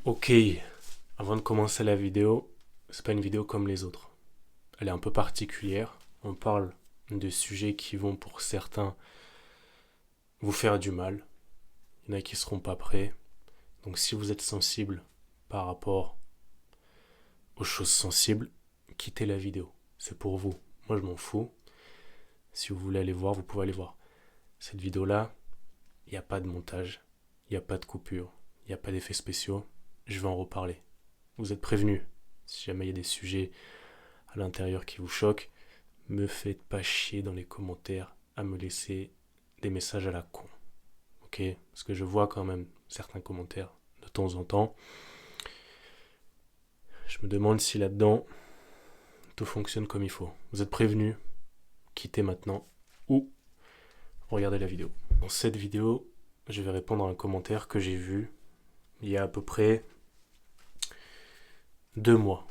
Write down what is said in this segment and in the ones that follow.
Ok, avant de commencer la vidéo, c'est pas une vidéo comme les autres. Elle est un peu particulière. On parle de sujets qui vont pour certains vous faire du mal. Il y en a qui seront pas prêts. Donc si vous êtes sensible par rapport aux choses sensibles, quittez la vidéo. C'est pour vous. Moi je m'en fous. Si vous voulez aller voir, vous pouvez aller voir. Cette vidéo-là, il n'y a pas de montage, il n'y a pas de coupure, il n'y a pas d'effets spéciaux. Je vais en reparler. Vous êtes prévenus. Si jamais il y a des sujets à l'intérieur qui vous choquent, me faites pas chier dans les commentaires à me laisser des messages à la con. Ok? Parce que je vois quand même certains commentaires de temps en temps. Je me demande si là-dedans tout fonctionne comme il faut. Vous êtes prévenus, quittez maintenant ou regardez la vidéo. Dans cette vidéo, je vais répondre à un commentaire que j'ai vu il y a à peu près 2 mois.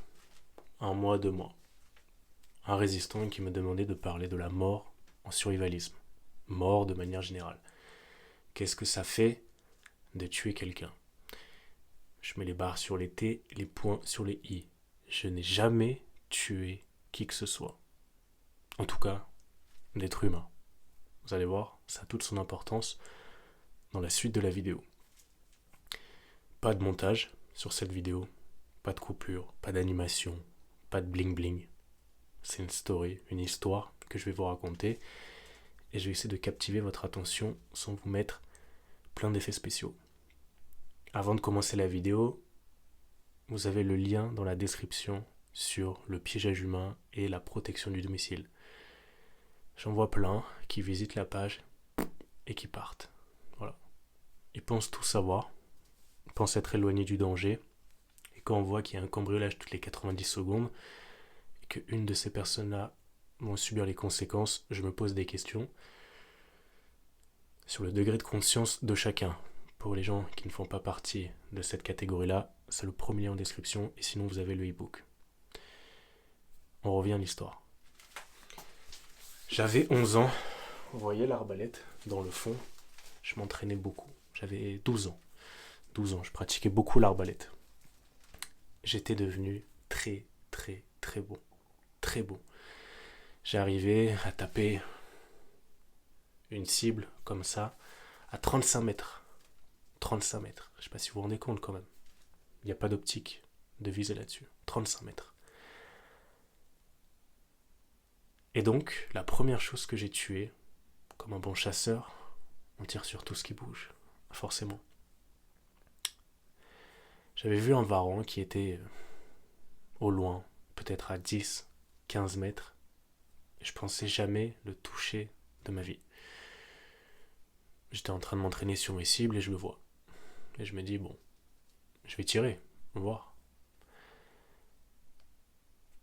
1 mois, 2 mois. Un résistant qui me demandait de parler de la mort en survivalisme. Mort de manière générale. Qu'est-ce que ça fait de tuer quelqu'un? Je mets les barres sur les T, les points sur les I. Je n'ai jamais tué qui que ce soit. En tout cas, d'être humain. Vous allez voir, ça a toute son importance dans la suite de la vidéo. Pas de montage sur cette vidéo, pas de coupure, pas d'animation, pas de bling bling. C'est une story, une histoire que je vais vous raconter et je vais essayer de captiver votre attention sans vous mettre plein d'effets spéciaux. Avant de commencer la vidéo, vous avez le lien dans la description sur le piégeage humain et la protection du domicile. J'en vois plein qui visitent la page et qui partent. Voilà. Ils pensent tout savoir, ils pensent être éloignés du danger, et quand on voit qu'il y a un cambriolage toutes les 90 secondes, et qu'une de ces personnes-là vont subir les conséquences, je me pose des questions sur le degré de conscience de chacun. Pour les gens qui ne font pas partie de cette catégorie-là, c'est le premier lien en description, et sinon vous avez le e-book. On revient à l'histoire. J'avais 11 ans, vous voyez l'arbalète dans le fond, je m'entraînais beaucoup. J'avais 12 ans. 12 ans, je pratiquais beaucoup l'arbalète. J'étais devenu très, très, très bon. Très bon. J'arrivais à taper une cible comme ça à 35 mètres. 35 mètres. Je sais pas si vous vous rendez compte quand même. Il n'y a pas d'optique de viser là-dessus. 35 mètres. Et donc, la première chose que j'ai tuée, comme un bon chasseur, on tire sur tout ce qui bouge. Forcément. J'avais vu un varan qui était au loin, peut-être à 10, 15 mètres. Et je pensais jamais le toucher de ma vie. J'étais en train de m'entraîner sur mes cibles et je le vois. Et je me dis, bon, je vais tirer, on va voir.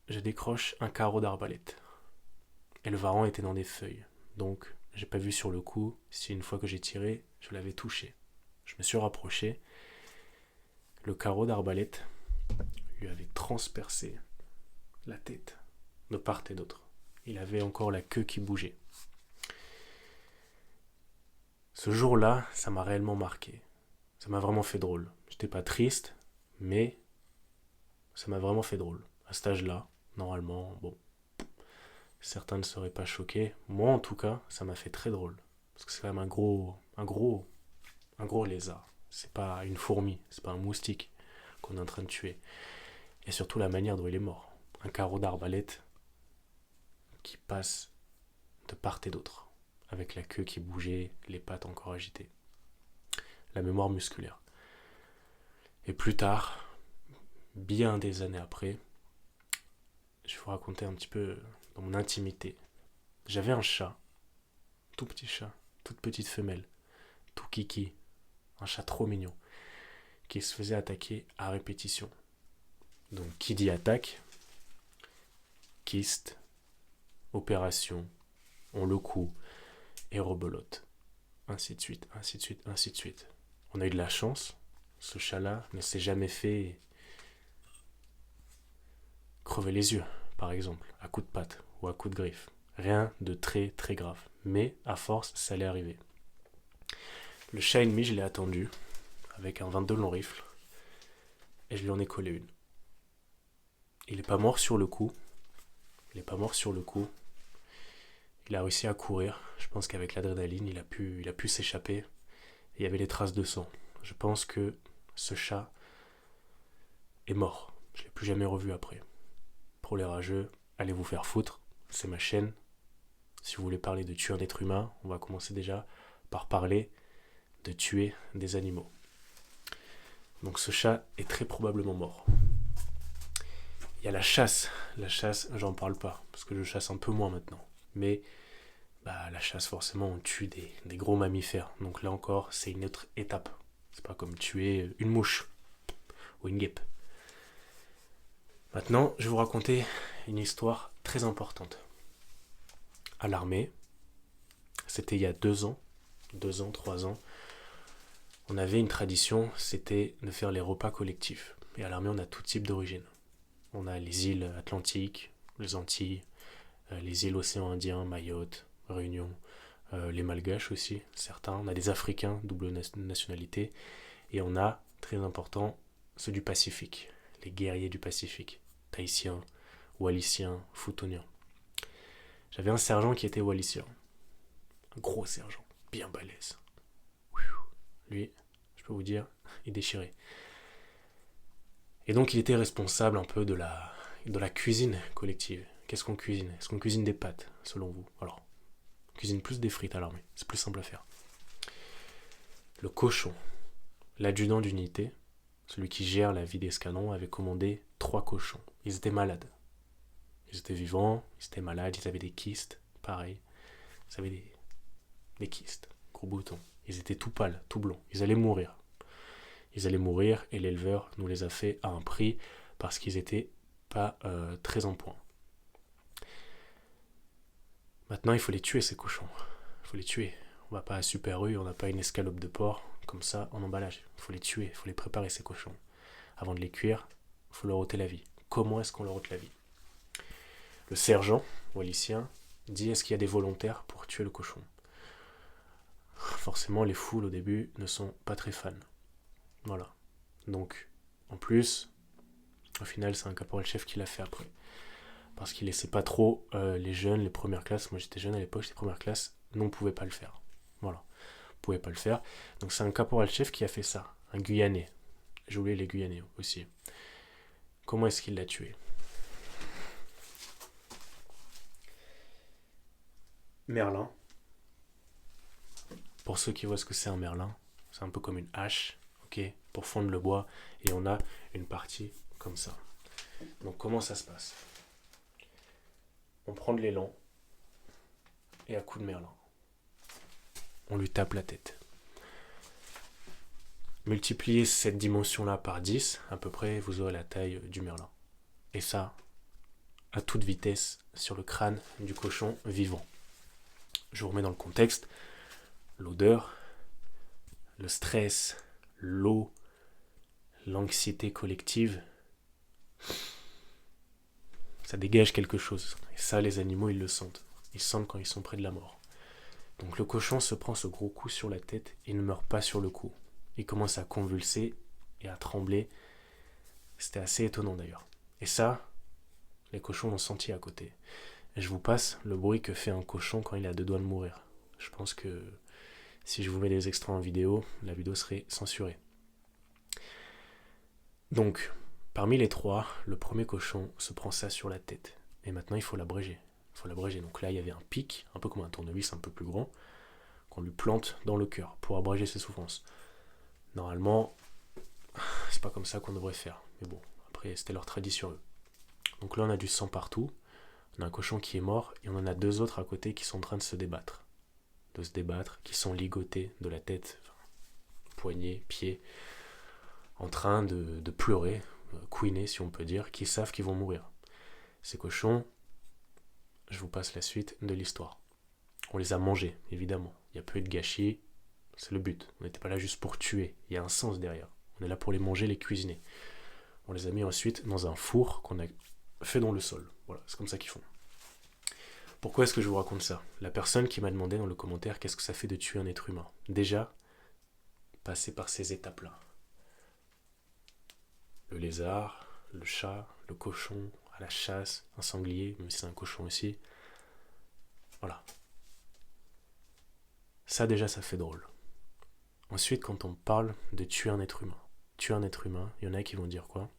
Je décroche un carreau d'arbalète. Et le varan était dans des feuilles. Donc, j'ai pas vu sur le coup si une fois que j'ai tiré, je l'avais touché. Je me suis rapproché. Le carreau d'arbalète lui avait transpercé la tête de part et d'autre. Il avait encore la queue qui bougeait. Ce jour-là, ça m'a réellement marqué. Ça m'a vraiment fait drôle. J'étais pas triste, mais ça m'a vraiment fait drôle. À cet âge-là, normalement, bon, certains ne seraient pas choqués. Moi, en tout cas, ça m'a fait très drôle. Parce que c'est quand même un gros lézard. C'est pas une fourmi, c'est pas un moustique qu'on est en train de tuer. Et surtout la manière dont il est mort. Un carreau d'arbalète qui passe de part et d'autre, avec la queue qui bougeait, les pattes encore agitées. La mémoire musculaire. Et plus tard, bien des années après, je vais vous raconter un petit peu dans mon intimité. J'avais un chat, tout petit chat, toute petite femelle, tout kiki, un chat trop mignon, qui se faisait attaquer à répétition. Donc qui dit attaque, kyste, opération, on le coud et rebelote. Ainsi de suite, ainsi de suite, ainsi de suite. On a eu de la chance, ce chat-là ne s'est jamais fait crever les yeux, par exemple, à coups de patte ou à coups de griffe. Rien de très très grave. Mais à force, ça allait arriver. Le chat ennemi, je l'ai attendu avec un 22 long rifle. et je lui en ai collé une. Il n'est pas mort sur le coup. Il n'est pas mort sur le coup. Il a réussi à courir. Je pense qu'avec l'adrénaline, il a pu s'échapper. Et il y avait des traces de sang. Je pense que ce chat est mort. Je ne l'ai plus jamais revu après. Pour les rageux, allez vous faire foutre. C'est ma chaîne. Si vous voulez parler de tuer un être humain, on va commencer déjà par parler de tuer des animaux. Donc ce chat est très probablement mort. Il y a la chasse. La chasse, j'en parle pas, parce que je chasse un peu moins maintenant. Mais la chasse, forcément, on tue des gros mammifères. Donc là encore, c'est une autre étape. C'est pas comme tuer une mouche ou une guêpe. Maintenant, je vais vous raconter une histoire très importante. À l'armée, c'était il y a 2 ans, 3 ans, on avait une tradition, c'était de faire les repas collectifs. Et à l'armée, on a tout type d'origine. On a les îles Atlantiques, les Antilles, les îles Océan Indien, Mayotte, Réunion, les Malgaches aussi, certains. On a des Africains, double nationalité. Et on a, très important, ceux du Pacifique, les guerriers du Pacifique, Tahitiens, Wallisiens, Futuniens. J'avais un sergent qui était Wallisien, un gros sergent, bien balèze. Lui, je peux vous dire, il déchirait. Et donc il était responsable un peu de la cuisine collective. Qu'est-ce qu'on cuisine? Est-ce qu'on cuisine des pâtes, selon vous? Alors, on cuisine plus des frites à l'armée, c'est plus simple à faire. Le cochon, l'adjudant d'unité, celui qui gère la vie d'escadron, avait commandé 3 cochons. Ils étaient malades. Ils étaient vivants, ils étaient malades, ils avaient des kystes, pareil. Ils avaient des kystes, gros boutons. Ils étaient tout pâles, tout blonds. Ils allaient mourir. Ils allaient mourir et l'éleveur nous les a fait à un prix parce qu'ils n'étaient pas très en point. Maintenant, il faut les tuer, ces cochons. Il faut les tuer. On va pas à Super U, on n'a pas une escalope de porc comme ça en emballage. Il faut les tuer, il faut les préparer, ces cochons. Avant de les cuire, il faut leur ôter la vie. Comment est-ce qu'on leur ôte la vie? Le sergent wallisien dit: est-ce qu'il y a des volontaires pour tuer le cochon? Forcément, les foules au début ne sont pas très fans. Voilà. Donc, en plus, au final, c'est un caporal-chef qui l'a fait après. Parce qu'il laissait pas trop les jeunes, les premières classes. Moi, j'étais jeune à l'époque, j'étais première classe. Nous, on pouvait pas le faire. Voilà. On pouvait pas le faire. Donc, c'est un caporal-chef qui a fait ça. Un Guyanais. J'ai oublié les Guyanais aussi. Comment est-ce qu'il l'a tué? Merlin. Pour ceux qui voient ce que c'est un merlin, c'est un peu comme une hache, ok, pour fondre le bois, et on a une partie comme ça. Donc comment ça se passe? On prend de l'élan, et à coup de merlin, on lui tape la tête. Multipliez cette dimension-là par 10, à peu près, vous aurez la taille du merlin. Et ça, à toute vitesse, sur le crâne du cochon vivant. Je vous remets dans le contexte. L'odeur, le stress, l'eau, l'anxiété collective, ça dégage quelque chose. Et ça, les animaux, ils le sentent. Ils sentent quand ils sont près de la mort. Donc le cochon se prend ce gros coup sur la tête et ne meurt pas sur le coup. Il commence à convulser et à trembler. C'était assez étonnant d'ailleurs. Et ça, les cochons l'ont senti à côté. Et je vous passe le bruit que fait un cochon quand il est à 2 doigts de mourir. Je pense que si je vous mets des extraits en vidéo, la vidéo serait censurée. Donc, parmi les 3, le premier cochon se prend ça sur la tête. Et maintenant, il faut l'abréger. Donc là, il y avait un pic, un peu comme un tournevis, un peu plus grand, qu'on lui plante dans le cœur pour abréger ses souffrances. Normalement, c'est pas comme ça qu'on devrait faire. Mais bon, après, c'était leur tradition, eux. Donc là, on a du sang partout. On a un cochon qui est mort et on en a 2 autres à côté qui sont en train de se débattre. Qui sont ligotés de la tête, poignets, pieds, en train de pleurer, couiner si on peut dire, qui savent qu'ils vont mourir. Ces cochons, je vous passe la suite de l'histoire. On les a mangés, évidemment. Il n'y a pas eu de gâchis, c'est le but. On n'était pas là juste pour tuer, il y a un sens derrière. On est là pour les manger, les cuisiner. On les a mis ensuite dans un four qu'on a fait dans le sol. Voilà, c'est comme ça qu'ils font. Pourquoi est-ce que je vous raconte ça? La personne qui m'a demandé dans le commentaire qu'est-ce que ça fait de tuer un être humain. Déjà, passer par ces étapes-là. le lézard, le chat, le cochon, à la chasse, un sanglier, même si c'est un cochon aussi. Voilà. Ça déjà, ça fait drôle. Ensuite, quand on parle de tuer un être humain, il y en a qui vont dire quoi?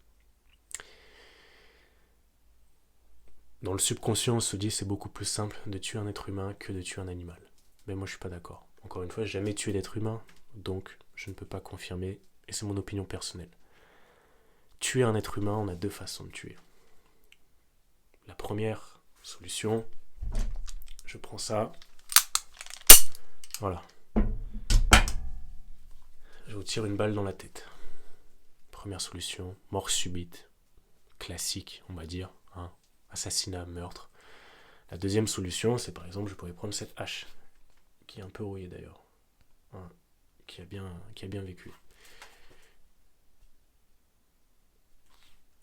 Dans le subconscient, on se dit c'est beaucoup plus simple de tuer un être humain que de tuer un animal. Mais moi, je suis pas d'accord. Encore une fois, j'ai jamais tué d'être humain, donc je ne peux pas confirmer, et c'est mon opinion personnelle. Tuer un être humain, on a deux façons de tuer. La première solution, je prends ça, voilà. Je vous tire une balle dans la tête. Première solution, mort subite, classique, on va dire, hein, assassinat, meurtre. La deuxième solution, c'est par exemple, je pourrais prendre cette hache, qui est un peu rouillée d'ailleurs, hein, qui a bien vécu.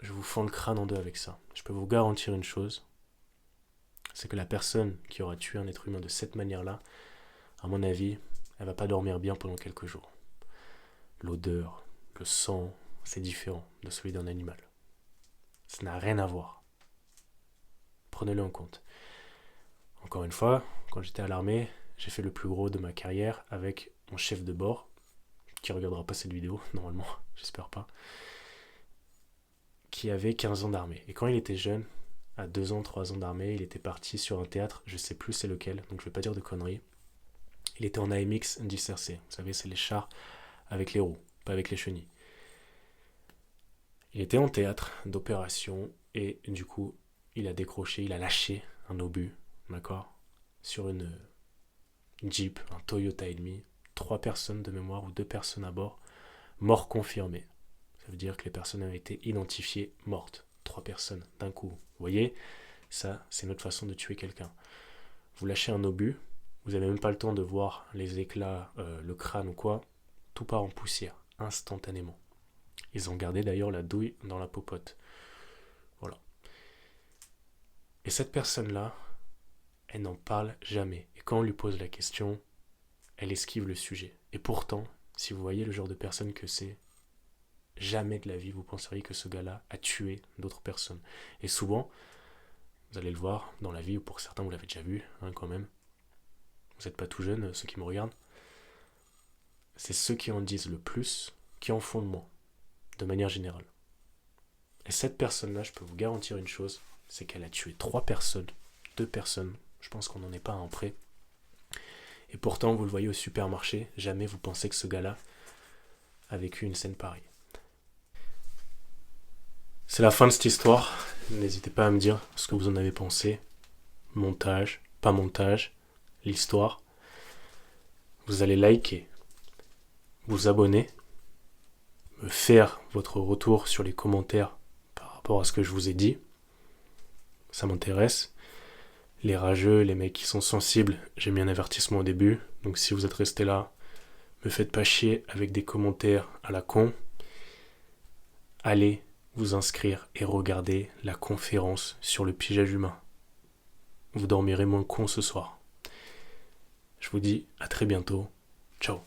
Je vous fends le crâne en deux avec ça. Je peux vous garantir une chose, c'est que la personne qui aura tué un être humain de cette manière-là, à mon avis, elle va pas dormir bien pendant quelques jours. L'odeur, le sang, c'est différent de celui d'un animal. Ça n'a rien à voir. Prenez-le en compte. Encore une fois, quand j'étais à l'armée, j'ai fait le plus gros de ma carrière avec mon chef de bord, qui regardera pas cette vidéo, normalement, j'espère pas, qui avait 15 ans d'armée. Et quand il était jeune, à 2 ans, 3 ans d'armée, il était parti sur un théâtre, je sais plus c'est lequel, donc je vais pas dire de conneries. Il était en AMX 10RC, vous savez, c'est les chars avec les roues, pas avec les chenilles. Il était en théâtre d'opération et du coup, il a lâché un obus, d'accord, sur une Jeep, un Toyota ennemi, 3 personnes de mémoire ou 2 personnes à bord, mort confirmé. Ça veut dire que les personnes avaient été identifiées mortes. 3 personnes d'un coup. Vous voyez, ça, c'est notre façon de tuer quelqu'un. Vous lâchez un obus, vous n'avez même pas le temps de voir les éclats, le crâne ou quoi, tout part en poussière, instantanément. Ils ont gardé d'ailleurs la douille dans la popote. Voilà. Et cette personne-là, elle n'en parle jamais. Et quand on lui pose la question, elle esquive le sujet. Et pourtant, si vous voyez le genre de personne que c'est, jamais de la vie vous penseriez que ce gars-là a tué d'autres personnes. Et souvent, vous allez le voir dans la vie, ou pour certains vous l'avez déjà vu, hein, quand même. Vous n'êtes pas tout jeune, ceux qui me regardent. C'est ceux qui en disent le plus, qui en font le moins, de manière générale. Et cette personne-là, je peux vous garantir une chose, c'est qu'elle a tué 3 personnes, 2 personnes, je pense qu'on n'en est pas à un près. Et pourtant, vous le voyez au supermarché, jamais vous pensez que ce gars-là a vécu une scène pareille. C'est la fin de cette histoire. N'hésitez pas à me dire ce que vous en avez pensé. Montage, pas montage, l'histoire. Vous allez liker, vous abonner, me faire votre retour sur les commentaires par rapport à ce que je vous ai dit. Ça m'intéresse. Les rageux, les mecs qui sont sensibles, j'ai mis un avertissement au début. Donc si vous êtes resté là, me faites pas chier avec des commentaires à la con. Allez vous inscrire et regarder la conférence sur le piégeage humain. Vous dormirez moins con ce soir. Je vous dis à très bientôt. Ciao.